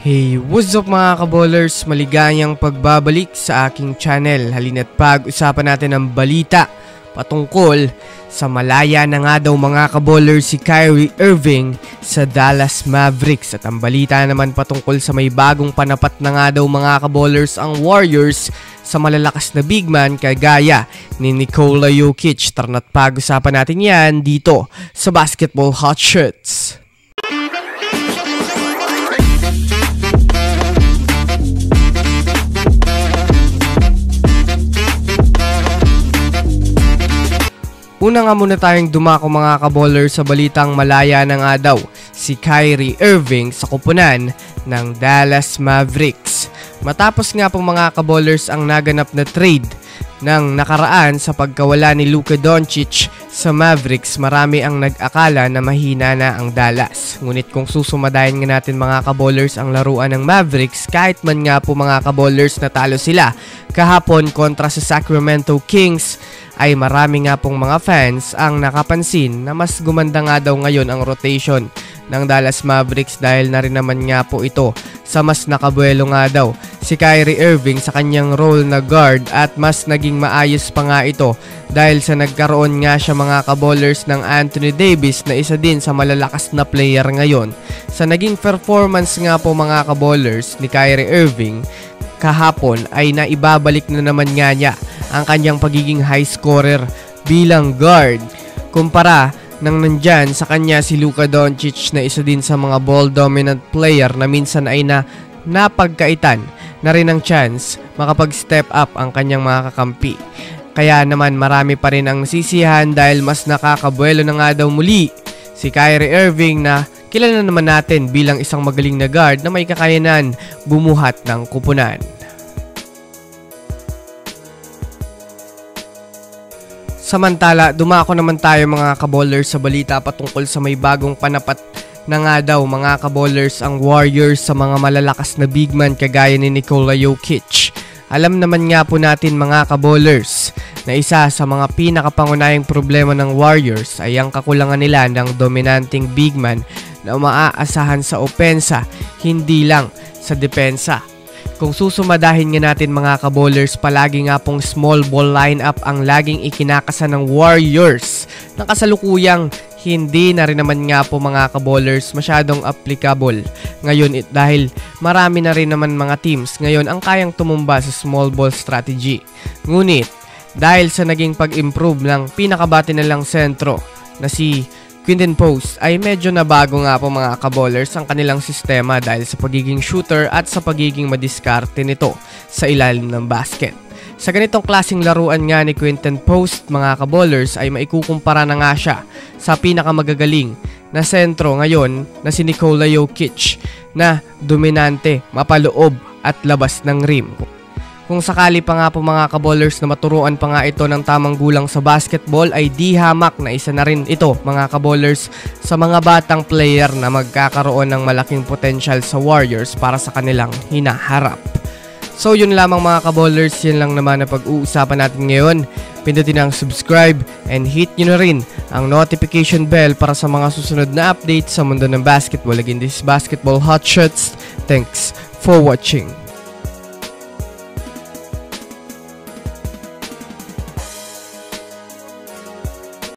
Hey, what's up mga kaballers? Maligayang pagbabalik sa aking channel. Halina't pag-usapan natin ang balita patungkol sa malaya na nga daw mga kaballers si Kyrie Irving sa Dallas Mavericks. At ang balita naman patungkol sa may bagong panapat na nga daw mga kaballers ang Warriors sa malalakas na big man kagaya ni Nikola Jokic. Tara na't pag-usapan natin yan dito sa Basketball Hot Shots. Una nga muna tayong dumako mga kaballers sa balitang malaya na nga daw si Kyrie Irving sa kupunan ng Dallas Mavericks. Matapos nga po mga kaballers ang naganap na trade ng nakaraan sa pagkawala ni Luka Doncic sa Mavericks, marami ang nag-akala na mahina na ang Dallas. Ngunit kung susumadayin nga natin mga kaballers ang laruan ng Mavericks, kahit man nga po mga kaballers natalo sila kahapon kontra sa Sacramento Kings, ay marami nga pong mga fans ang nakapansin na mas gumanda nga daw ngayon ang rotation ng Dallas Mavericks dahil na rin naman nga po ito sa mas nakabuelo nga daw si Kyrie Irving sa kanyang role na guard, at mas naging maayos pa nga ito dahil sa nagkaroon nga siya mga kaballers ng Anthony Davis na isa din sa malalakas na player ngayon. Sa naging performance nga po mga kaballers ni Kyrie Irving kahapon ay naibabalik na naman nga niya ang kanyang pagiging high scorer bilang guard kumpara nang nandyan sa kanya si Luka Doncic na isa din sa mga ball dominant player na minsan ay napagkaitan na rin ng chance makapag-step up ang kanyang mga kakampi. Kaya naman marami pa rin ang nasisiyahan dahil mas nakakabuelo na nga daw muli si Kyrie Irving na kilala naman natin bilang isang magaling na guard na may kakayanan bumuhat ng kupunan. Samantala, dumako naman tayo mga kaballers sa balita patungkol sa may bagong panapat na nga daw mga kaballers ang Warriors sa mga malalakas na big man kagaya ni Nikola Jokic. Alam naman nga po natin mga kaballers na isa sa mga pinakapangunahing problema ng Warriors ay ang kakulangan nila ng dominanting big man na maaasahan sa opensa, hindi lang sa depensa. Kung susumadahin nga natin mga kaballers, palagi nga pong small ball lineup ang laging ikinakasa ng Warriors na kasalukuyang hindi na rin naman nga po mga kaballers masyadong applicable ngayon dahil marami na rin naman mga teams ngayon ang kayang tumumba sa small ball strategy. Ngunit dahil sa naging pag-improve ng pinakabati nilang sentro na si Quinton Post ay medyo nabago nga po mga kaballers ang kanilang sistema dahil sa pagiging shooter at sa pagiging madiskarte nito sa ilalim ng basket. Sa ganitong klaseng laruan nga ni Quinton Post mga kaballers ay maikukumpara na nga siya sa pinakamagagaling na sentro ngayon na si Nikola Jokic na dominante, mapaloob at labas ng rim. Kung sakali pa nga po mga kaballers na maturuan pa nga ito ng tamang gulang sa basketball ay di hamak na isa na rin ito mga kaballers sa mga batang player na magkakaroon ng malaking potential sa Warriors para sa kanilang hinaharap. So yun lamang mga kaballers, yun lang naman na pag-uusapan natin ngayon. Pindutin ang subscribe and hit nyo na rin ang notification bell para sa mga susunod na updates sa mundo ng basketball. Again, this is Basketball Hot Shots. Thanks for watching.